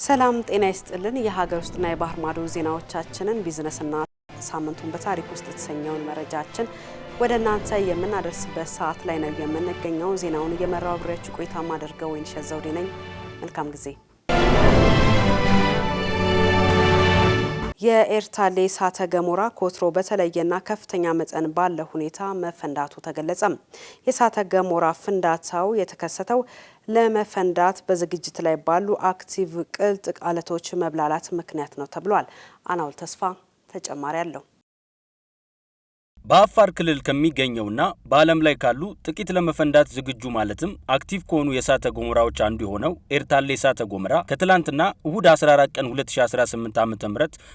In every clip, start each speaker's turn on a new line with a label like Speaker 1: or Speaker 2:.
Speaker 1: ሰላም ጤና ይስጥልን የሀገር ውስጥና የባህር ማዶ ዜናዎቻችንን ቢዝነስና ሳምንቱን በታሪክ ውስጥ የተሰኘውን መረጃችን ወደ እናንተ የምናደርስበት ሰዓት ላይ ነው የምንገኘው። ዜናውን እየመራው አብሬያችሁ ቆይታ ማደርገው ወይንሸት ዘውዴ ነኝ። መልካም ጊዜ። የኤርታሌ እሳተ ገሞራ ኮትሮ በተለየና ከፍተኛ መጠን ባለ ሁኔታ መፈንዳቱ ተገለጸ። የእሳተ ገሞራ ፍንዳታው የተከሰተው ለመፈንዳት በዝግጅት ላይ ባሉ አክቲቭ ቅልጥ አለቶች መብላላት ምክንያት ነው ተብሏል። አናውል ተስፋ ተጨማሪ አለው።
Speaker 2: በአፋር ክልል ከሚገኘውና በዓለም ላይ ካሉ ጥቂት ለመፈንዳት ዝግጁ ማለትም አክቲቭ ከሆኑ የእሳተ ገሞራዎች አንዱ የሆነው ኤርታሌ እሳተ ገሞራ ከትላንትና እሁድ 14 ቀን 2018 ዓ.ም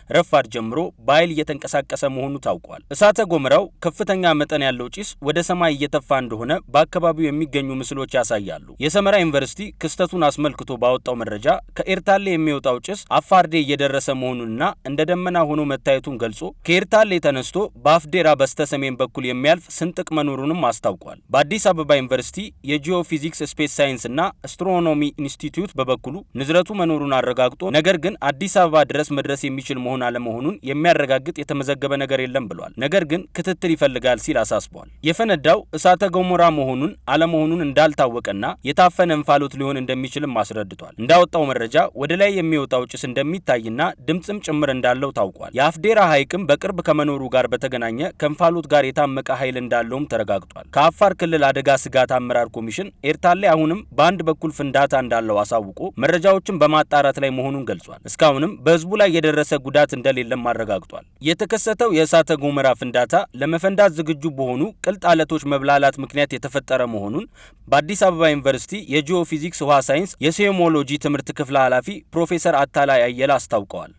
Speaker 2: ረፋድ ጀምሮ በኃይል እየተንቀሳቀሰ መሆኑ ታውቋል። እሳተ ገሞራው ከፍተኛ መጠን ያለው ጭስ ወደ ሰማይ እየተፋ እንደሆነ በአካባቢው የሚገኙ ምስሎች ያሳያሉ። የሰመራ ዩኒቨርሲቲ ክስተቱን አስመልክቶ ባወጣው መረጃ ከኤርታሌ የሚወጣው ጭስ አፋርዴ እየደረሰ መሆኑንና እንደ ደመና ሆኖ መታየቱን ገልጾ ከኤርታሌ ተነስቶ በአፍዴራ ሰሜን በኩል የሚያልፍ ስንጥቅ መኖሩንም አስታውቋል። በአዲስ አበባ ዩኒቨርሲቲ የጂኦፊዚክስ ስፔስ ሳይንስ እና አስትሮኖሚ ኢንስቲትዩት በበኩሉ ንዝረቱ መኖሩን አረጋግጦ ነገር ግን አዲስ አበባ ድረስ መድረስ የሚችል መሆን አለመሆኑን የሚያረጋግጥ የተመዘገበ ነገር የለም ብሏል። ነገር ግን ክትትል ይፈልጋል ሲል አሳስቧል። የፈነዳው እሳተ ገሞራ መሆኑን አለመሆኑን እንዳልታወቀና የታፈነ እንፋሎት ሊሆን እንደሚችልም አስረድቷል። እንዳወጣው መረጃ ወደ ላይ የሚወጣው ጭስ እንደሚታይና ድምጽም ጭምር እንዳለው ታውቋል። የአፍዴራ ሐይቅም በቅርብ ከመኖሩ ጋር በተገናኘ ከእንፋሎት ጋር የታመቀ ኃይል እንዳለውም ተረጋግጧል። ከአፋር ክልል አደጋ ስጋት አመራር ኮሚሽን ኤርታሌ አሁንም በአንድ በኩል ፍንዳታ እንዳለው አሳውቆ መረጃዎችን በማጣራት ላይ መሆኑን ገልጿል። እስካሁንም በህዝቡ ላይ የደረሰ ጉዳት እንደሌለም አረጋግጧል። የተከሰተው የእሳተ ገሞራ ፍንዳታ ለመፈንዳት ዝግጁ በሆኑ ቅልጥ አለቶች መብላላት ምክንያት የተፈጠረ መሆኑን በአዲስ አበባ ዩኒቨርሲቲ የጂኦፊዚክስ ውሃ ሳይንስ የሴሞሎጂ ትምህርት ክፍል ኃላፊ ፕሮፌሰር አታላይ አየለ አስታውቀዋል።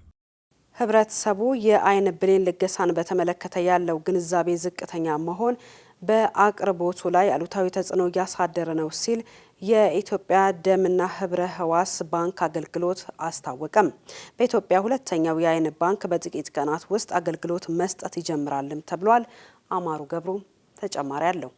Speaker 1: ህብረተሰቡ የአይን ብሌን ልገሳን በተመለከተ ያለው ግንዛቤ ዝቅተኛ መሆን በአቅርቦቱ ላይ አሉታዊ ተጽዕኖ እያሳደረ ነው ሲል የኢትዮጵያ ደምና ህብረ ህዋስ ባንክ አገልግሎት አስታወቀም። በኢትዮጵያ ሁለተኛው የአይን ባንክ በጥቂት ቀናት ውስጥ አገልግሎት መስጠት ይጀምራልም ተብሏል። አማሩ ገብሩ ተጨማሪ አለው።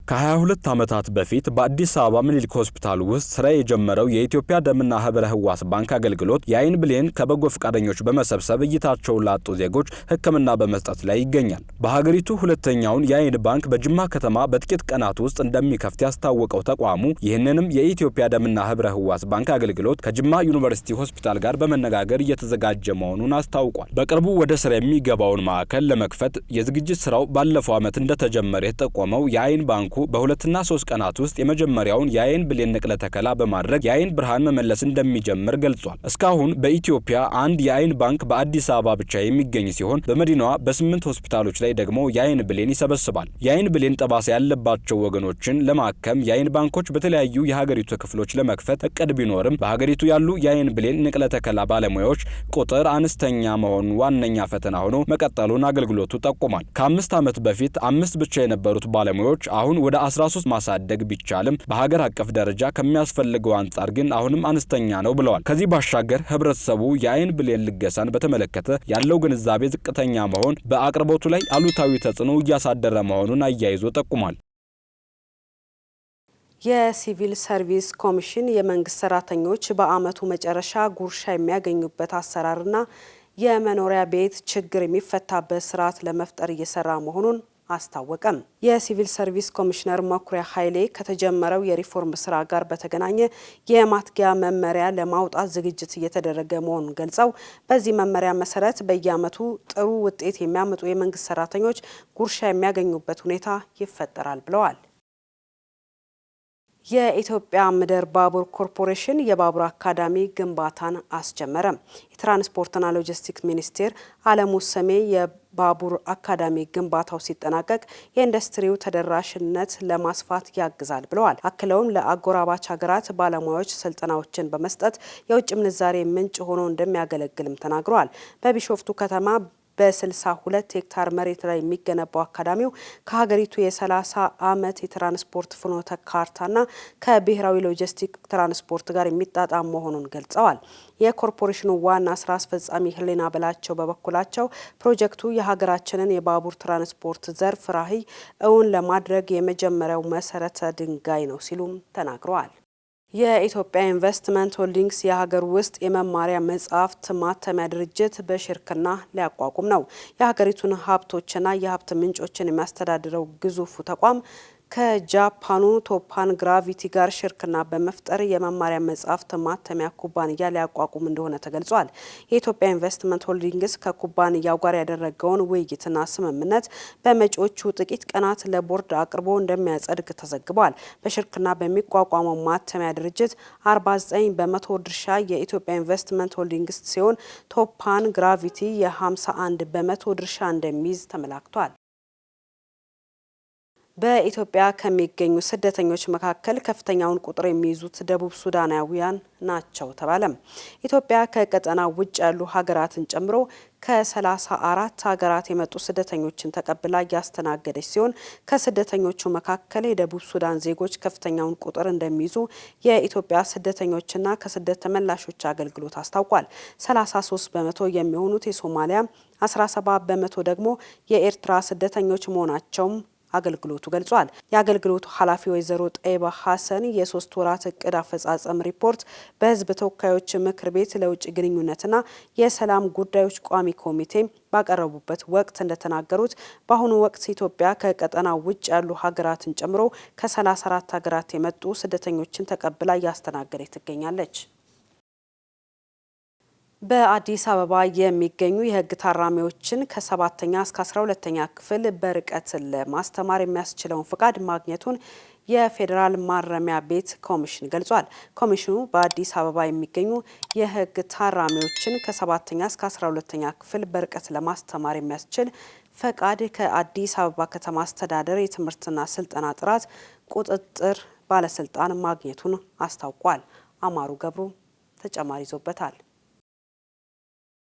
Speaker 3: ከ22 ዓመታት በፊት በአዲስ አበባ ምኒልክ ሆስፒታል ውስጥ ስራ የጀመረው የኢትዮጵያ ደምና ህብረ ህዋስ ባንክ አገልግሎት የአይን ብሌን ከበጎ ፈቃደኞች በመሰብሰብ እይታቸውን ላጡ ዜጎች ሕክምና በመስጠት ላይ ይገኛል። በሀገሪቱ ሁለተኛውን የአይን ባንክ በጅማ ከተማ በጥቂት ቀናት ውስጥ እንደሚከፍት ያስታወቀው ተቋሙ ይህንንም የኢትዮጵያ ደምና ህብረ ህዋስ ባንክ አገልግሎት ከጅማ ዩኒቨርሲቲ ሆስፒታል ጋር በመነጋገር እየተዘጋጀ መሆኑን አስታውቋል። በቅርቡ ወደ ስራ የሚገባውን ማዕከል ለመክፈት የዝግጅት ስራው ባለፈው ዓመት እንደተጀመረ የተጠቆመው የአይን ባንኩ በሁለትና 3 ቀናት ውስጥ የመጀመሪያውን የአይን ብሌን ንቅለ ተከላ በማድረግ የአይን ብርሃን መመለስ እንደሚጀምር ገልጿል። እስካሁን በኢትዮጵያ አንድ የአይን ባንክ በአዲስ አበባ ብቻ የሚገኝ ሲሆን በመዲናዋ በ8 ሆስፒታሎች ላይ ደግሞ የአይን ብሌን ይሰበስባል። የአይን ብሌን ጠባሳ ያለባቸው ወገኖችን ለማከም የአይን ባንኮች በተለያዩ የሀገሪቱ ክፍሎች ለመክፈት እቅድ ቢኖርም በሀገሪቱ ያሉ የአይን ብሌን ንቅለ ተከላ ባለሙያዎች ቁጥር አነስተኛ መሆኑ ዋነኛ ፈተና ሆኖ መቀጠሉን አገልግሎቱ ጠቁሟል። ከ5 ዓመት በፊት 5 ብቻ የነበሩት ባለሙያዎች አሁን ወደ 13 ማሳደግ ቢቻልም በሀገር አቀፍ ደረጃ ከሚያስፈልገው አንጻር ግን አሁንም አነስተኛ ነው ብለዋል። ከዚህ ባሻገር ህብረተሰቡ የአይን ብሌን ልገሳን በተመለከተ ያለው ግንዛቤ ዝቅተኛ መሆን በአቅርቦቱ ላይ አሉታዊ ተጽዕኖ እያሳደረ መሆኑን አያይዞ ጠቁሟል።
Speaker 1: የሲቪል ሰርቪስ ኮሚሽን የመንግስት ሰራተኞች በአመቱ መጨረሻ ጉርሻ የሚያገኙበት አሰራርና የመኖሪያ ቤት ችግር የሚፈታበት ስርዓት ለመፍጠር እየሰራ መሆኑን አስታወቀም። የሲቪል ሰርቪስ ኮሚሽነር መኩሪያ ኃይሌ ከተጀመረው የሪፎርም ስራ ጋር በተገናኘ የማትጊያ መመሪያ ለማውጣት ዝግጅት እየተደረገ መሆኑን ገልጸው በዚህ መመሪያ መሰረት በየአመቱ ጥሩ ውጤት የሚያመጡ የመንግስት ሰራተኞች ጉርሻ የሚያገኙበት ሁኔታ ይፈጠራል ብለዋል። የኢትዮጵያ ምድር ባቡር ኮርፖሬሽን የባቡር አካዳሚ ግንባታን አስጀመረ። የትራንስፖርትና ሎጂስቲክስ ሚኒስቴር አለሙ ሰሜ የባቡር አካዳሚ ግንባታው ሲጠናቀቅ የኢንዱስትሪው ተደራሽነት ለማስፋት ያግዛል ብለዋል። አክለውም ለአጎራባች ሀገራት ባለሙያዎች ስልጠናዎችን በመስጠት የውጭ ምንዛሬ ምንጭ ሆኖ እንደሚያገለግልም ተናግረዋል። በቢሾፍቱ ከተማ በ62 ሄክታር መሬት ላይ የሚገነባው አካዳሚው ከሀገሪቱ የ30 ዓመት የትራንስፖርት ፍኖተ ካርታና ከብሔራዊ ሎጂስቲክ ትራንስፖርት ጋር የሚጣጣም መሆኑን ገልጸዋል። የኮርፖሬሽኑ ዋና ስራ አስፈጻሚ ህሊና በላቸው በበኩላቸው ፕሮጀክቱ የሀገራችንን የባቡር ትራንስፖርት ዘርፍ ራዕይ እውን ለማድረግ የመጀመሪያው መሰረተ ድንጋይ ነው ሲሉም ተናግረዋል። የኢትዮጵያ ኢንቨስትመንት ሆልዲንግስ የሀገር ውስጥ የመማሪያ መጽሐፍት ማተሚያ ድርጅት በሽርክና ሊያቋቁም ነው። የሀገሪቱን ሀብቶችና የሀብት ምንጮችን የሚያስተዳድረው ግዙፉ ተቋም ከጃፓኑ ቶፓን ግራቪቲ ጋር ሽርክና በመፍጠር የመማሪያ መጽሐፍት ማተሚያ ኩባንያ ሊያቋቁም እንደሆነ ተገልጿል። የኢትዮጵያ ኢንቨስትመንት ሆልዲንግስ ከኩባንያው ጋር ያደረገውን ውይይትና ስምምነት በመጪዎቹ ጥቂት ቀናት ለቦርድ አቅርቦ እንደሚያጸድቅ ተዘግቧል። በሽርክና በሚቋቋመው ማተሚያ ድርጅት 49 በመቶ ድርሻ የኢትዮጵያ ኢንቨስትመንት ሆልዲንግስ ሲሆን ቶፓን ግራቪቲ የ51 በመቶ ድርሻ እንደሚይዝ ተመላክቷል። በኢትዮጵያ ከሚገኙ ስደተኞች መካከል ከፍተኛውን ቁጥር የሚይዙት ደቡብ ሱዳናውያን ናቸው ተባለ። ኢትዮጵያ ከቀጠናው ውጭ ያሉ ሀገራትን ጨምሮ ከ34 ሀገራት የመጡ ስደተኞችን ተቀብላ እያስተናገደች ሲሆን ከስደተኞቹ መካከል የደቡብ ሱዳን ዜጎች ከፍተኛውን ቁጥር እንደሚይዙ የኢትዮጵያ ስደተኞችና ከስደት ተመላሾች አገልግሎት አስታውቋል። 33 በመቶ የሚሆኑት የሶማሊያ፣ 17 በመቶ ደግሞ የኤርትራ ስደተኞች መሆናቸውም አገልግሎቱ ገልጿል። የአገልግሎቱ ኃላፊ ወይዘሮ ጠይባ ሀሰን የ3 ወራት እቅድ አፈጻጸም ሪፖርት በሕዝብ ተወካዮች ምክር ቤት ለውጭ ግንኙነትና የሰላም ጉዳዮች ቋሚ ኮሚቴ ባቀረቡበት ወቅት እንደተናገሩት በአሁኑ ወቅት ኢትዮጵያ ከቀጠናው ውጭ ያሉ ሀገራትን ጨምሮ ከ34 ሀገራት የመጡ ስደተኞችን ተቀብላ እያስተናገደች ትገኛለች። በአዲስ አበባ የሚገኙ የሕግ ታራሚዎችን ከ7ኛ እስከ 12ኛ ክፍል በርቀት ለማስተማር የሚያስችለውን ፍቃድ ማግኘቱን የፌዴራል ማረሚያ ቤት ኮሚሽን ገልጿል። ኮሚሽኑ በአዲስ አበባ የሚገኙ የሕግ ታራሚዎችን ከ7ኛ እስከ 12ኛ ክፍል በርቀት ለማስተማር የሚያስችል ፈቃድ ከአዲስ አበባ ከተማ አስተዳደር የትምህርትና ስልጠና ጥራት ቁጥጥር ባለስልጣን ማግኘቱን አስታውቋል። አማሩ ገብሩ ተጨማሪ ይዞበታል።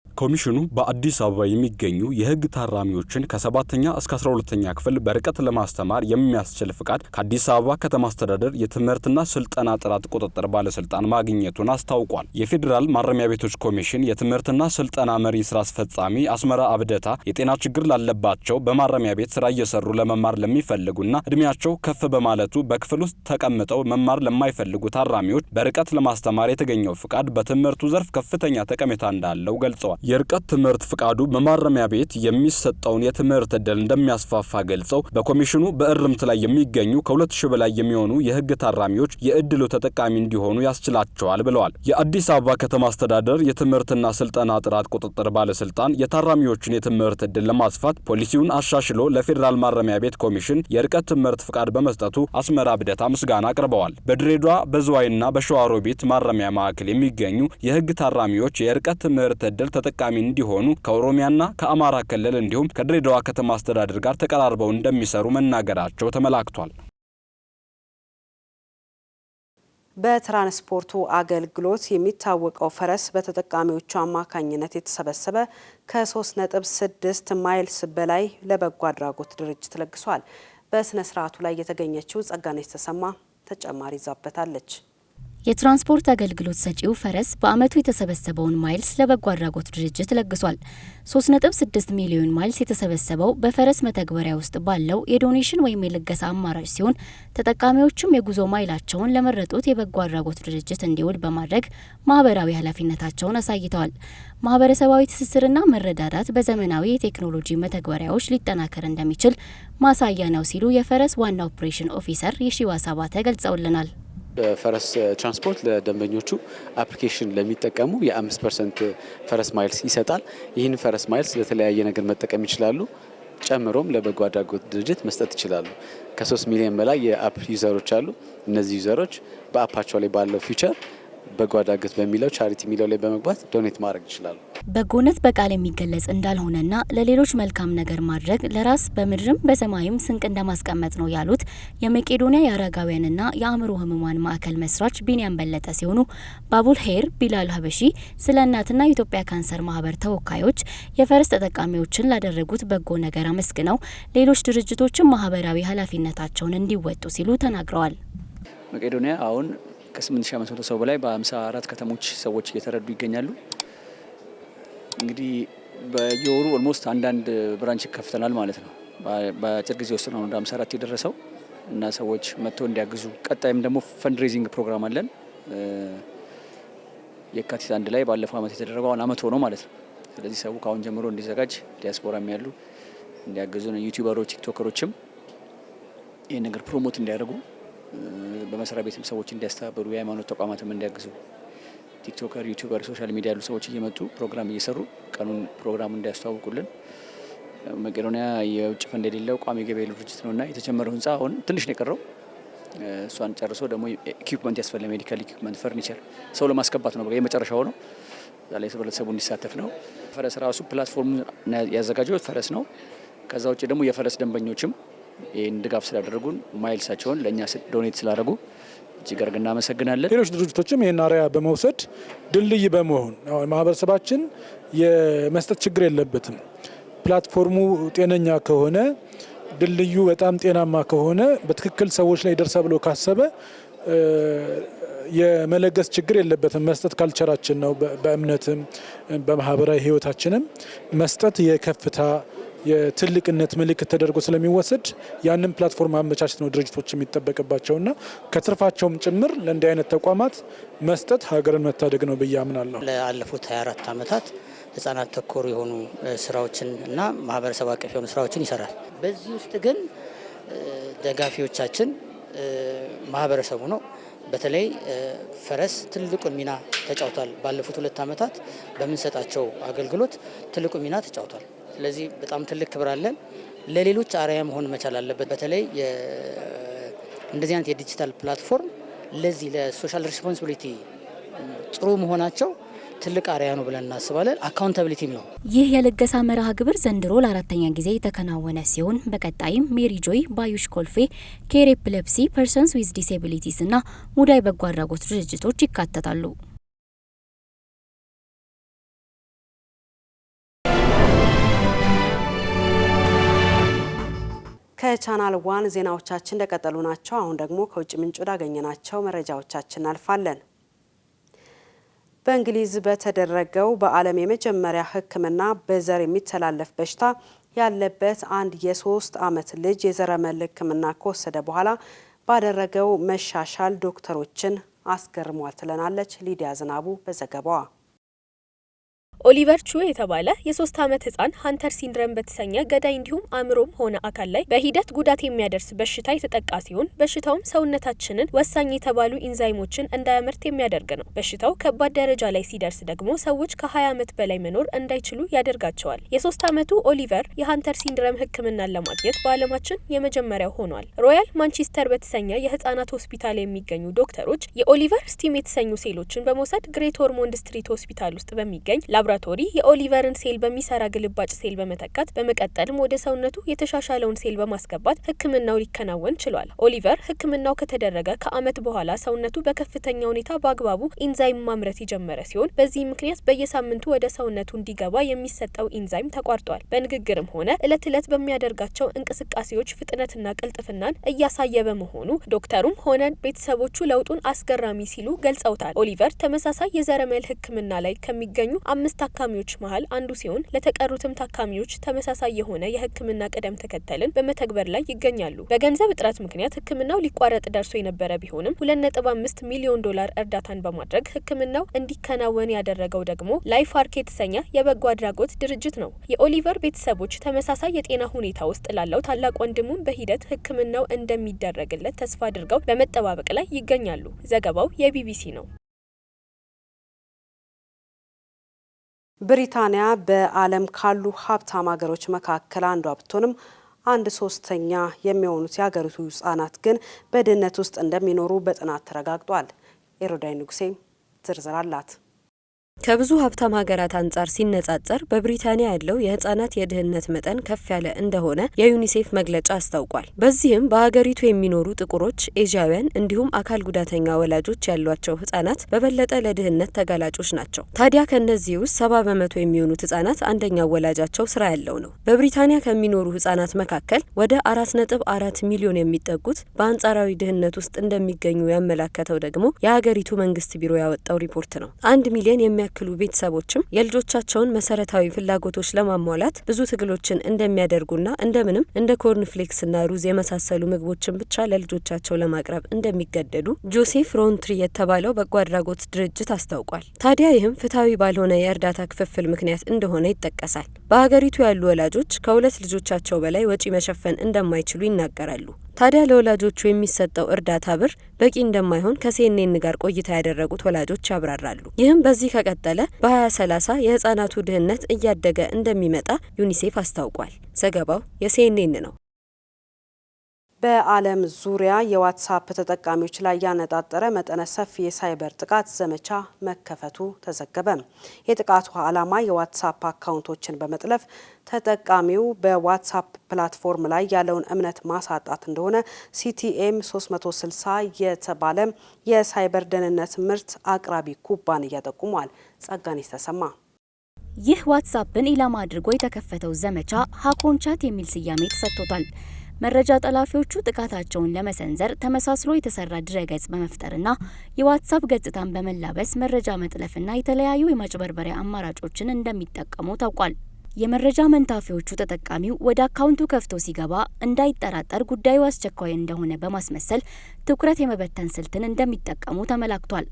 Speaker 3: ኮሚሽኑ በአዲስ አበባ የሚገኙ የሕግ ታራሚዎችን ከ7ኛ እስከ 12ኛ ክፍል በርቀት ለማስተማር የሚያስችል ፍቃድ ከአዲስ አበባ ከተማ አስተዳደር የትምህርትና ስልጠና ጥራት ቁጥጥር ባለስልጣን ማግኘቱን አስታውቋል። የፌዴራል ማረሚያ ቤቶች ኮሚሽን የትምህርትና ስልጠና መሪ ስራ አስፈጻሚ አስመራ አብደታ የጤና ችግር ላለባቸው በማረሚያ ቤት ስራ እየሰሩ ለመማር ለሚፈልጉና እድሜያቸው ከፍ በማለቱ በክፍል ውስጥ ተቀምጠው መማር ለማይፈልጉ ታራሚዎች በርቀት ለማስተማር የተገኘው ፍቃድ በትምህርቱ ዘርፍ ከፍተኛ ጠቀሜታ እንዳለው ገልጸዋል። የርቀት ትምህርት ፍቃዱ በማረሚያ ቤት የሚሰጠውን የትምህርት ዕድል እንደሚያስፋፋ ገልጸው በኮሚሽኑ በእርምት ላይ የሚገኙ ከ2000 በላይ የሚሆኑ የሕግ ታራሚዎች የዕድሉ ተጠቃሚ እንዲሆኑ ያስችላቸዋል ብለዋል። የአዲስ አበባ ከተማ አስተዳደር የትምህርትና ስልጠና ጥራት ቁጥጥር ባለስልጣን የታራሚዎችን የትምህርት ዕድል ለማስፋት ፖሊሲውን አሻሽሎ ለፌዴራል ማረሚያ ቤት ኮሚሽን የርቀት ትምህርት ፍቃድ በመስጠቱ አስመራ አብደታ ምስጋና አቅርበዋል። በድሬዳዋ በዝዋይና በሸዋሮቢት ማረሚያ ማዕከል የሚገኙ የሕግ ታራሚዎች የርቀት ትምህርት ዕድል ተጠቃሚ እንዲሆኑ ከኦሮሚያና ከአማራ ክልል እንዲሁም ከድሬዳዋ ከተማ አስተዳደር ጋር ተቀራርበው እንደሚሰሩ መናገራቸው ተመላክቷል።
Speaker 1: በትራንስፖርቱ አገልግሎት የሚታወቀው ፈረስ በተጠቃሚዎቹ አማካኝነት የተሰበሰበ ከ3.6 ማይልስ በላይ ለበጎ አድራጎት ድርጅት ለግሷል። በስነ ስርዓቱ ላይ የተገኘችው ጸጋነች ተሰማ ተጨማሪ ይዛበታለች።
Speaker 4: የትራንስፖርት አገልግሎት ሰጪው ፈረስ በአመቱ የተሰበሰበውን ማይልስ ለበጎ አድራጎት ድርጅት ለግሷል። 3.6 ሚሊዮን ማይልስ የተሰበሰበው በፈረስ መተግበሪያ ውስጥ ባለው የዶኔሽን ወይም የልገሳ አማራጭ ሲሆን ተጠቃሚዎቹም የጉዞ ማይላቸውን ለመረጡት የበጎ አድራጎት ድርጅት እንዲውል በማድረግ ማህበራዊ ኃላፊነታቸውን አሳይተዋል። ማህበረሰባዊ ትስስርና መረዳዳት በዘመናዊ የቴክኖሎጂ መተግበሪያዎች ሊጠናከር እንደሚችል ማሳያ ነው ሲሉ የፈረስ ዋና ኦፕሬሽን ኦፊሰር የሺዋስ አባተ ገልጸውልናል።
Speaker 5: ፈረስ ትራንስፖርት ለደንበኞቹ አፕሊኬሽን ለሚጠቀሙ የ5% ፈረስ ማይልስ ይሰጣል። ይህን ፈረስ ማይልስ ለተለያየ ነገር መጠቀም ይችላሉ። ጨምሮም ለበጎ አድራጎት ድርጅት መስጠት ይችላሉ። ከ3 ሚሊዮን በላይ የአፕ ዩዘሮች አሉ። እነዚህ ዩዘሮች በአፓቸው ላይ ባለው ፊቸር በጎ አድራጎት በሚለው ቻሪቲ ሚለው ላይ በመግባት ዶኔት ማድረግ ይችላሉ።
Speaker 4: በጎነት በቃል የሚገለጽ እንዳልሆነና ለሌሎች መልካም ነገር ማድረግ ለራስ በምድርም በሰማይም ስንቅ እንደማስቀመጥ ነው ያሉት የመቄዶንያ የአረጋውያንና የአእምሮ ህሙማን ማዕከል መስራች ቢኒያም በለጠ ሲሆኑ ባቡል ሄር ቢላል ሀበሺ ስለ እናትና የኢትዮጵያ ካንሰር ማህበር ተወካዮች የፈረስ ተጠቃሚዎችን ላደረጉት በጎ ነገር አመስግነው ሌሎች ድርጅቶችን ማህበራዊ ኃላፊነታቸውን እንዲወጡ ሲሉ ተናግረዋል።
Speaker 6: መቄዶንያ አሁን ከ8500 ሰው በላይ በ54 ከተሞች ሰዎች እየተረዱ ይገኛሉ። እንግዲህ በየወሩ ኦልሞስት አንዳንድ ብራንች ከፍተናል ማለት ነው። በአጭር ጊዜ ውስጥ ነው ወደ 54 የደረሰው እና ሰዎች መጥተው እንዲያግዙ፣ ቀጣይም ደግሞ ፈንድሬዚንግ ፕሮግራም አለን። የካቲት 1 ላይ ባለፈው አመት የተደረገው አሁን አመት ሆኖ ማለት ነው። ስለዚህ ሰው ካሁን ጀምሮ እንዲዘጋጅ ዲያስፖራም ያሉ እንዲያገዙን ዩቲዩበሮች ቲክቶከሮችም ይሄን ነገር ፕሮሞት እንዲያደርጉ በመስሪያ ቤትም ሰዎች እንዲያስተባበሩ የሃይማኖት ተቋማትም እንዲያግዙ ቲክቶከር ዩቲዩበር ሶሻል ሚዲያ ያሉ ሰዎች እየመጡ ፕሮግራም እየሰሩ ቀኑን ፕሮግራም እንዲያስተዋውቁልን መቄዶንያ የውጭ ፈንድ የሌለው ቋሚ ገቢ ያለው ድርጅት ነውና የተጀመረው ህንጻ አሁን ትንሽ ነው የቀረው። እሷን ጨርሶ ደግሞ ኢኩዊፕመንት ያስፈልጋል። ሜዲካል ኢኩዊፕመንት፣ ፈርኒቸር ሰው ለማስገባት ነው። በቃ የመጨረሻው ነው። ዛሬ ህብረተሰቡ እንዲሳተፍ ነው። ፈረስ ራሱ ፕላትፎርም ያዘጋጀው ፈረስ ነው። ከዛ ውጭ ደግሞ የፈረስ ደንበኞችም ይህን ድጋፍ ስላደረጉን ማይልሳቸውን ለእኛ ዶኔት ስላደረጉ እጅግ አድርገን እናመሰግናለን።
Speaker 7: ሌሎች ድርጅቶችም ይህን አርአያ በመውሰድ ድልድይ በመሆን ማህበረሰባችን የመስጠት ችግር የለበትም። ፕላትፎርሙ ጤነኛ ከሆነ ድልድዩ በጣም ጤናማ ከሆነ በትክክል ሰዎች ላይ ደርሳ ብሎ ካሰበ የመለገስ ችግር የለበትም። መስጠት ካልቸራችን ነው። በእምነትም በማህበራዊ ህይወታችንም መስጠት የከፍታ የትልቅነት ምልክት ተደርጎ ስለሚወሰድ ያንን ፕላትፎርም አመቻችት ነው ድርጅቶች የሚጠበቅባቸውና ከትርፋቸውም ጭምር ለእንዲህ አይነት ተቋማት መስጠት ሀገርን መታደግ ነው ብዬ አምናለሁ።
Speaker 8: ለአለፉት 24 ዓመታት ህጻናት ተኮር የሆኑ ስራዎችን እና ማህበረሰብ አቀፍ የሆኑ ስራዎችን ይሰራል። በዚህ ውስጥ ግን ደጋፊዎቻችን ማህበረሰቡ ነው። በተለይ ፈረስ ትልቁን ሚና ተጫውቷል። ባለፉት 2 ዓመታት በምንሰጣቸው አገልግሎት ትልቁን ሚና ተጫውቷል። ስለዚህ በጣም ትልቅ ክብር አለን። ለሌሎች አርአያ መሆን መቻል አለበት። በተለይ እንደዚህ አይነት የዲጂታል ፕላትፎርም ለዚህ ለሶሻል ሪስፖንሲቢሊቲ ጥሩ መሆናቸው ትልቅ አርአያ ነው ብለን እናስባለን። አካውንታቢሊቲም ነው።
Speaker 4: ይህ የልገሳ መርሃ ግብር ዘንድሮ ለ4ኛ ጊዜ የተከናወነ ሲሆን በቀጣይም ሜሪ ጆይ፣ ባዩሽ ኮልፌ፣ ኬር ኤፒሌፕሲ፣ ፐርሰንስ ዊዝ ዲስኤቢሊቲስ እና ሙዳይ በጎ አድራጎት ድርጅቶች ይካተታሉ።
Speaker 1: ከቻናል ዋን ዜናዎቻችን እንደቀጠሉ ናቸው። አሁን ደግሞ ከውጭ ምንጭ ወዳገኘናቸው መረጃዎቻችን እናልፋለን። በእንግሊዝ በተደረገው በዓለም የመጀመሪያ ሕክምና በዘር የሚተላለፍ በሽታ ያለበት አንድ የ3 ዓመት ልጅ የዘረመል ሕክምና ከወሰደ በኋላ ባደረገው መሻሻል ዶክተሮችን አስገርሟል ትለናለች ሊዲያ ዝናቡ በዘገባዋ።
Speaker 9: ኦሊቨር ቹ የተባለ የ3 ዓመት ህጻን ሃንተር ሲንድረም በተሰኘ ገዳይ እንዲሁም አእምሮም ሆነ አካል ላይ በሂደት ጉዳት የሚያደርስ በሽታ የተጠቃ ሲሆን በሽታውም ሰውነታችንን ወሳኝ የተባሉ ኢንዛይሞችን እንዳያመርት የሚያደርግ ነው። በሽታው ከባድ ደረጃ ላይ ሲደርስ ደግሞ ሰዎች ከ20 ዓመት በላይ መኖር እንዳይችሉ ያደርጋቸዋል። የ3 ዓመቱ ኦሊቨር የሃንተር ሲንድረም ህክምናን ለማግኘት በዓለማችን የመጀመሪያው ሆኗል። ሮያል ማንቸስተር በተሰኘ የህጻናት ሆስፒታል የሚገኙ ዶክተሮች የኦሊቨር ስቲም የተሰኙ ሴሎችን በመውሰድ ግሬት ኦርሞንድ ስትሪት ሆስፒታል ውስጥ በሚገኝ ላብራቶሪ የኦሊቨርን ሴል በሚሰራ ግልባጭ ሴል በመተካት በመቀጠልም ወደ ሰውነቱ የተሻሻለውን ሴል በማስገባት ህክምናው ሊከናወን ችሏል። ኦሊቨር ህክምናው ከተደረገ ከዓመት በኋላ ሰውነቱ በከፍተኛ ሁኔታ በአግባቡ ኢንዛይም ማምረት የጀመረ ሲሆን በዚህ ምክንያት በየሳምንቱ ወደ ሰውነቱ እንዲገባ የሚሰጠው ኢንዛይም ተቋርጧል። በንግግርም ሆነ እለት እለት በሚያደርጋቸው እንቅስቃሴዎች ፍጥነትና ቅልጥፍናን እያሳየ በመሆኑ ዶክተሩም ሆነ ቤተሰቦቹ ለውጡን አስገራሚ ሲሉ ገልጸውታል። ኦሊቨር ተመሳሳይ የዘረመል ህክምና ላይ ከሚገኙ 5 ታካሚዎች መሃል አንዱ ሲሆን ለተቀሩትም ታካሚዎች ተመሳሳይ የሆነ የህክምና ቅደም ተከተልን በመተግበር ላይ ይገኛሉ። በገንዘብ እጥረት ምክንያት ህክምናው ሊቋረጥ ደርሶ የነበረ ቢሆንም $2.5 ሚሊዮን እርዳታን በማድረግ ህክምናው እንዲከናወን ያደረገው ደግሞ ላይፍ አርክ የተሰኘ የበጎ አድራጎት ድርጅት ነው። የኦሊቨር ቤተሰቦች ተመሳሳይ የጤና ሁኔታ ውስጥ ላለው ታላቅ ወንድሙን በሂደት ህክምናው እንደሚደረግለት ተስፋ አድርገው በመጠባበቅ ላይ ይገኛሉ። ዘገባው የቢቢሲ ነው።
Speaker 1: ብሪታንያ በዓለም ካሉ ሀብታም ሀገሮች መካከል አንዷ ብትሆንም 1/3 የሚሆኑት የሀገሪቱ ህጻናት ግን በድህነት ውስጥ እንደሚኖሩ በጥናት ተረጋግጧል። ኤሮዳይ ንጉሴ ዝርዝር አላት።
Speaker 10: ከብዙ ሀብታም ሀገራት አንጻር ሲነጻጸር በብሪታንያ ያለው የህጻናት የድህነት መጠን ከፍ ያለ እንደሆነ የዩኒሴፍ መግለጫ አስታውቋል። በዚህም በሀገሪቱ የሚኖሩ ጥቁሮች፣ ኤዥያውያን እንዲሁም አካል ጉዳተኛ ወላጆች ያሏቸው ህጻናት በበለጠ ለድህነት ተጋላጮች ናቸው። ታዲያ ከነዚህ ውስጥ 70 በመቶ የሚሆኑት ህጻናት አንደኛው ወላጃቸው ስራ ያለው ነው። በብሪታንያ ከሚኖሩ ህጻናት መካከል ወደ 4.4 ሚሊዮን የሚጠጉት በአንጻራዊ ድህነት ውስጥ እንደሚገኙ ያመላከተው ደግሞ የሀገሪቱ መንግስት ቢሮ ያወጣው ሪፖርት ነው። 1 ሚሊዮን የሚያክሉ ቤተሰቦችም የልጆቻቸውን መሰረታዊ ፍላጎቶች ለማሟላት ብዙ ትግሎችን እንደሚያደርጉና እንደምንም እንደ ኮርንፍሌክስና ሩዝ የመሳሰሉ ምግቦችን ብቻ ለልጆቻቸው ለማቅረብ እንደሚገደዱ ጆሴፍ ሮንትሪ የተባለው በጎ አድራጎት ድርጅት አስታውቋል። ታዲያ ይህም ፍትሐዊ ባልሆነ የእርዳታ ክፍፍል ምክንያት እንደሆነ ይጠቀሳል። በሀገሪቱ ያሉ ወላጆች ከሁለት ልጆቻቸው በላይ ወጪ መሸፈን እንደማይችሉ ይናገራሉ። ታዲያ ለወላጆቹ የሚሰጠው እርዳታ ብር በቂ እንደማይሆን ከሲኤንኤን ጋር ቆይታ ያደረጉት ወላጆች ያብራራሉ። ይህም በዚህ ከቀጠለ በ2030 የህፃናቱ ድህነት እያደገ እንደሚመጣ ዩኒሴፍ አስታውቋል። ዘገባው የሲኤንኤን ነው።
Speaker 1: በዓለም ዙሪያ የዋትስአፕ ተጠቃሚዎች ላይ ያነጣጠረ መጠነ ሰፊ የሳይበር ጥቃት ዘመቻ መከፈቱ ተዘገበ። የጥቃቱ ዓላማ የዋትስአፕ አካውንቶችን በመጥለፍ ተጠቃሚው በዋትስአፕ ፕላትፎርም ላይ ያለውን እምነት ማሳጣት እንደሆነ ሲቲኤም 360 የተባለ የሳይበር ደህንነት ምርት አቅራቢ ኩባንያ ጠቁሟል። ጸጋኔ ተሰማ።
Speaker 4: ይህ ዋትስአፕን ኢላማ አድርጎ የተከፈተው ዘመቻ ሃኮንቻት የሚል ስያሜ ተሰጥቶታል። መረጃ ጠላፊዎቹ ጥቃታቸውን ለመሰንዘር ተመሳስሎ የተሰራ ድረገጽ በመፍጠርና የዋትስአፕ ገጽታን በመላበስ መረጃ መጥለፍና የተለያዩ የማጭበርበሪያ አማራጮችን እንደሚጠቀሙ ታውቋል። የመረጃ መንታፊዎቹ ተጠቃሚው ወደ አካውንቱ ከፍቶ ሲገባ እንዳይጠራጠር ጉዳዩ አስቸኳይ እንደሆነ በማስመሰል ትኩረት የመበተን ስልትን እንደሚጠቀሙ ተመላክቷል።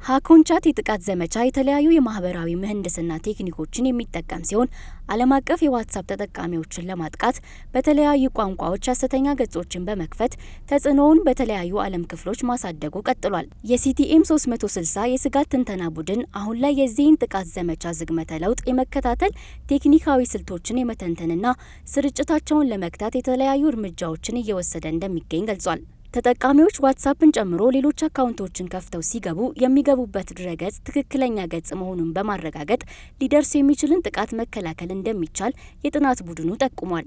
Speaker 4: ሃኮንቻት የጥቃት ዘመቻ የተለያዩ የማህበራዊ ምህንድስና ቴክኒኮችን የሚጠቀም ሲሆን ዓለም አቀፍ የዋትስአፕ ተጠቃሚዎችን ለማጥቃት በተለያዩ ቋንቋዎች ሐሰተኛ ገጾችን በመክፈት ተጽዕኖውን በተለያዩ ዓለም ክፍሎች ማሳደጉ ቀጥሏል። የሲቲኤም 360 የስጋት ትንተና ቡድን አሁን ላይ የዚህን ጥቃት ዘመቻ ዝግመተ ለውጥ የመከታተል ቴክኒካዊ ስልቶችን የመተንተንና ስርጭታቸውን ለመግታት የተለያዩ እርምጃዎችን እየወሰደ እንደሚገኝ ገልጿል። ተጠቃሚዎች ዋትስአፕን ጨምሮ ሌሎች አካውንቶችን ከፍተው ሲገቡ የሚገቡበት ድረገጽ ትክክለኛ ገጽ መሆኑን በማረጋገጥ ሊደርስ የሚችልን ጥቃት መከላከል እንደሚቻል የጥናት ቡድኑ ጠቁሟል።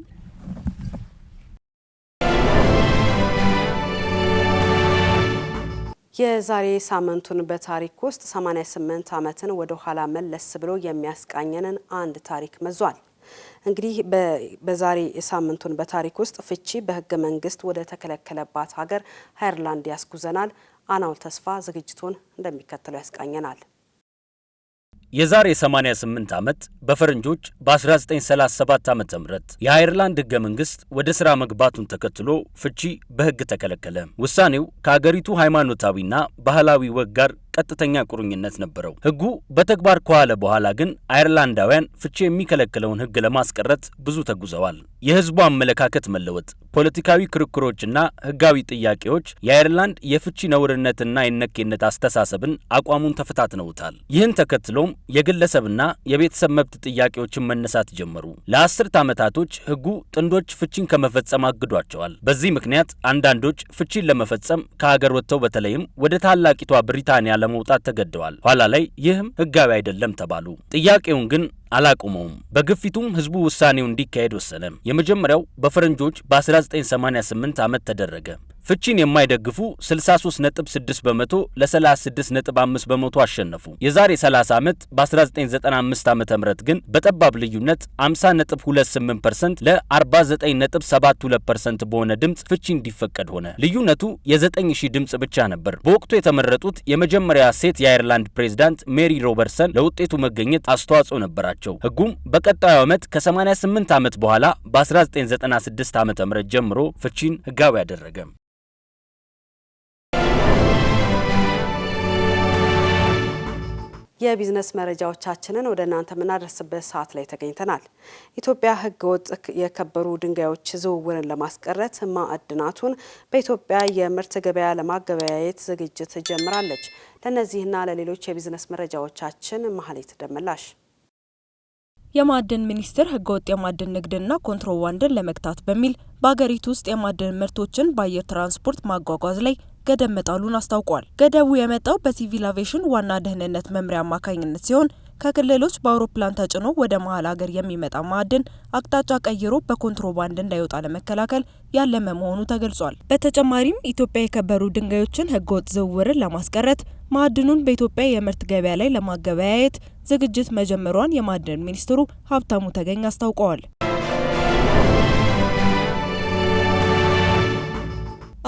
Speaker 1: የዛሬ ሳምንቱን በታሪክ ውስጥ 88 ዓመትን ወደ ኋላ መለስ ብሎ የሚያስቃኘንን አንድ ታሪክ መዟል። እንግዲህ በዛሬ ሳምንቱን በታሪክ ውስጥ ፍቺ በህገ መንግስት ወደ ተከለከለባት ሀገር አየርላንድ ያስጉዘናል። አናውል ተስፋ ዝግጅቱን እንደሚከተለው ያስቃኘናል።
Speaker 2: የዛሬ 88 ዓመት በፈረንጆች በ1937 ዓ.ም የአየርላንድ ህገ መንግስት ወደ ስራ መግባቱን ተከትሎ ፍቺ በህግ ተከለከለ። ውሳኔው ከሀገሪቱ ሃይማኖታዊና ባህላዊ ወግ ጋር ቀጥተኛ ቁርኝነት ነበረው። ህጉ በተግባር ከዋለ በኋላ ግን አየርላንዳውያን ፍቺ የሚከለክለውን ህግ ለማስቀረት ብዙ ተጉዘዋል። የህዝቡ አመለካከት መለወጥ፣ ፖለቲካዊ ክርክሮችና ህጋዊ ጥያቄዎች የአየርላንድ የፍቺ ነውርነትና የነኬነት አስተሳሰብን አቋሙን ተፈታትነውታል። ይህን ተከትሎም የግለሰብና የቤተሰብ መብት ጥያቄዎችን መነሳት ጀመሩ። ለአስርት ዓመታቶች ህጉ ጥንዶች ፍቺን ከመፈጸም አግዷቸዋል። በዚህ ምክንያት አንዳንዶች ፍቺን ለመፈጸም ከሀገር ወጥተው በተለይም ወደ ታላቂቷ ብሪታንያ ለመውጣት ተገደዋል። ኋላ ላይ ይህም ህጋዊ አይደለም ተባሉ። ጥያቄውን ግን አላቆመውም። በግፊቱም ህዝቡ ውሳኔው እንዲካሄድ ወሰነ። የመጀመሪያው በፈረንጆች በ1988 ዓመት ተደረገ። ፍቺን የማይደግፉ 63.6 በመቶ ለ36.5 በመቶ አሸነፉ። የዛሬ 30 ዓመት በ1995 ዓመተ ምህረት ግን በጠባብ ልዩነት 50.28% ለ49.72% በሆነ ድምጽ ፍቺ እንዲፈቀድ ሆነ። ልዩነቱ የ9000 ድምጽ ብቻ ነበር። በወቅቱ የተመረጡት የመጀመሪያ ሴት የአየርላንድ ፕሬዝዳንት ሜሪ ሮበርትሰን ለውጤቱ መገኘት አስተዋጽኦ ነበራቸው። ህጉም በቀጣዩ ዓመት ከ88 ዓመት በኋላ በ1996 ዓመተ ምህረት ጀምሮ ፍቺን ህጋዊ ያደረገ።
Speaker 1: የቢዝነስ መረጃዎቻችንን ወደ እናንተ የምናደርስበት ሰዓት ላይ ተገኝተናል። ኢትዮጵያ ህገወጥ የከበሩ ድንጋዮች ዝውውርን ለማስቀረት ማዕድናቱን በኢትዮጵያ የምርት ገበያ ለማገበያየት ዝግጅት ጀምራለች። ለእነዚህና ለሌሎች የቢዝነስ መረጃዎቻችን ማህሌት ደመላሽ።
Speaker 11: የማዕድን ሚኒስቴር ህገወጥ የማዕድን ንግድና ኮንትሮባንድን ለመግታት በሚል በአገሪቱ ውስጥ የማዕድን ምርቶችን በአየር ትራንስፖርት ማጓጓዝ ላይ ገደብ መጣሉን አስታውቋል። ገደቡ የመጣው በሲቪል አቪዬሽን ዋና ደህንነት መምሪያ አማካኝነት ሲሆን ከክልሎች በአውሮፕላን ተጭኖ ወደ መሀል ሀገር የሚመጣ ማዕድን አቅጣጫ ቀይሮ በኮንትሮባንድ እንዳይወጣ ለመከላከል ያለመ መሆኑ ተገልጿል። በተጨማሪም ኢትዮጵያ የከበሩ ድንጋዮችን ህገወጥ ዝውውርን ለማስቀረት ማዕድኑን በኢትዮጵያ የምርት ገበያ ላይ ለማገበያየት ዝግጅት መጀመሯን የማዕድን ሚኒስትሩ ሀብታሙ ተገኝ አስታውቀዋል።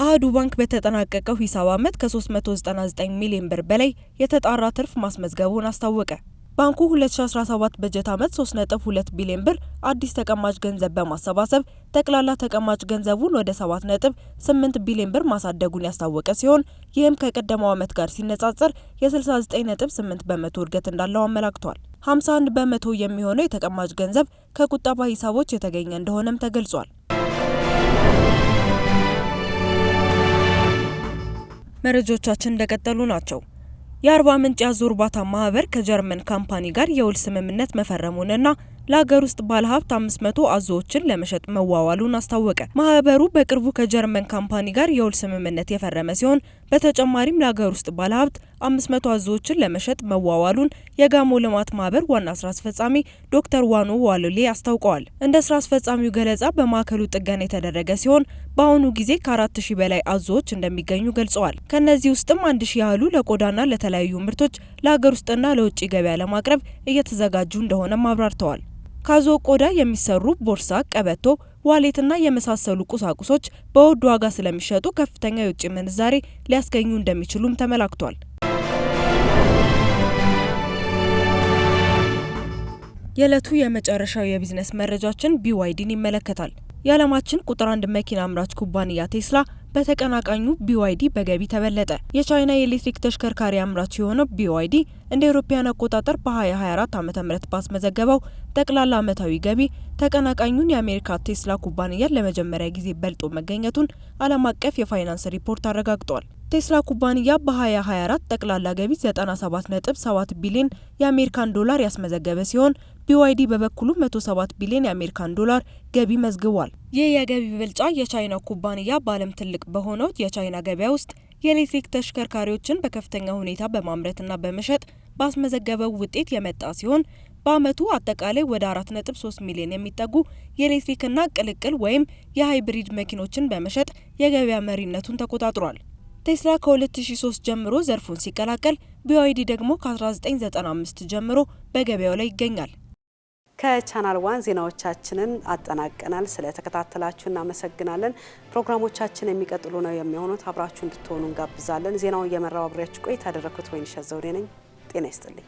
Speaker 11: አህዱ ባንክ በተጠናቀቀው ሂሳብ ዓመት ከ399 ሚሊዮን ብር በላይ የተጣራ ትርፍ ማስመዝገቡን አስታወቀ። ባንኩ 2017 በጀት ዓመት 3.2 ቢሊዮን ብር አዲስ ተቀማጭ ገንዘብ በማሰባሰብ ጠቅላላ ተቀማጭ ገንዘቡን ወደ 7.8 ቢሊዮን ብር ማሳደጉን ያስታወቀ ሲሆን ይህም ከቀደመው ዓመት ጋር ሲነጻጸር የ69.8 በመቶ እድገት እንዳለው አመላክቷል። 51 በመቶ የሚሆነው የተቀማጭ ገንዘብ ከቁጠባ ሂሳቦች የተገኘ እንደሆነም ተገልጿል። መረጃዎቻችን እንደቀጠሉ ናቸው። የአርባ ምንጭ የአዞ እርባታ ማህበር ከጀርመን ካምፓኒ ጋር የውል ስምምነት መፈረሙንና ለሀገር ውስጥ ባለሀብት 500 አዞዎችን ለመሸጥ መዋዋሉን አስታወቀ። ማህበሩ በቅርቡ ከጀርመን ካምፓኒ ጋር የውል ስምምነት የፈረመ ሲሆን በተጨማሪም ለሀገር ውስጥ ባለሀብት 500 አዞዎችን ለመሸጥ መዋዋሉን የጋሞ ልማት ማህበር ዋና ስራ አስፈጻሚ ዶክተር ዋኖ ዋሎሌ አስታውቀዋል። እንደ ስራ አስፈጻሚው ገለጻ በማዕከሉ ጥገና የተደረገ ሲሆን በአሁኑ ጊዜ ከ4000 በላይ አዞዎች እንደሚገኙ ገልጸዋል። ከነዚህ ውስጥም 1000 ያህሉ ለቆዳና ለተለያዩ ምርቶች ለሀገር ውስጥና ለውጭ ገበያ ለማቅረብ እየተዘጋጁ እንደሆነም አብራርተዋል። ከአዞ ቆዳ የሚሰሩ ቦርሳ፣ ቀበቶ፣ ዋሌትና የመሳሰሉ ቁሳቁሶች በውድ ዋጋ ስለሚሸጡ ከፍተኛ የውጭ ምንዛሬ ሊያስገኙ እንደሚችሉም ተመላክቷል። የዕለቱ የመጨረሻው የቢዝነስ መረጃችን BYDን ይመለከታል። የዓለማችን ቁጥር 1 መኪና አምራች ኩባንያ ቴስላ በተቀናቃኙ BYD በገቢ ተበለጠ። የቻይና የኤሌክትሪክ ተሽከርካሪ አምራች የሆነው BYD እንደ አውሮፓውያን አቆጣጠር በ2024 ዓ.ም ባስመዘገበው ጠቅላላ ዓመታዊ ገቢ ተቀናቃኙን የአሜሪካ ቴስላ ኩባንያን ለመጀመሪያ ጊዜ በልጦ መገኘቱን ዓለም አቀፍ የፋይናንስ ሪፖርት አረጋግጧል። ቴስላ ኩባንያ በ2024 ጠቅላላ ገቢ 97.7 ቢሊዮን የአሜሪካን ዶላር ያስመዘገበ ሲሆን BYD በበኩሉ 107 ቢሊዮን የአሜሪካን ዶላር ገቢ መዝግቧል። ይህ የገቢ ብልጫ የቻይና ኩባንያ በዓለም ትልቅ በሆነው የቻይና ገበያ ውስጥ የኤሌክትሪክ ተሽከርካሪዎችን በከፍተኛ ሁኔታ በማምረትና በመሸጥ ባስመዘገበው ውጤት የመጣ ሲሆን በአመቱ አጠቃላይ ወደ 4.3 ሚሊዮን የሚጠጉ የኤሌክትሪክና ቅልቅል ወይም የሃይብሪድ መኪኖችን በመሸጥ የገበያ መሪነቱን ተቆጣጥሯል። ቴስላ ከ2003 ጀምሮ ዘርፉን ሲቀላቀል BYD ደግሞ ከ1995 ጀምሮ በገበያው ላይ ይገኛል።
Speaker 1: ከቻናል ዋን ዜናዎቻችንን አጠናቀናል። ስለተከታተላችሁ እናመሰግናለን። ፕሮግራሞቻችን የሚቀጥሉ ነው የሚሆኑት። አብራችሁ እንድትሆኑ እንጋብዛለን። ዜናውን እየመራው አብሬያችሁ ቆይታ ያደረኩት ወይንሸት ዘውዴ ነኝ። ጤና ይስጥልኝ።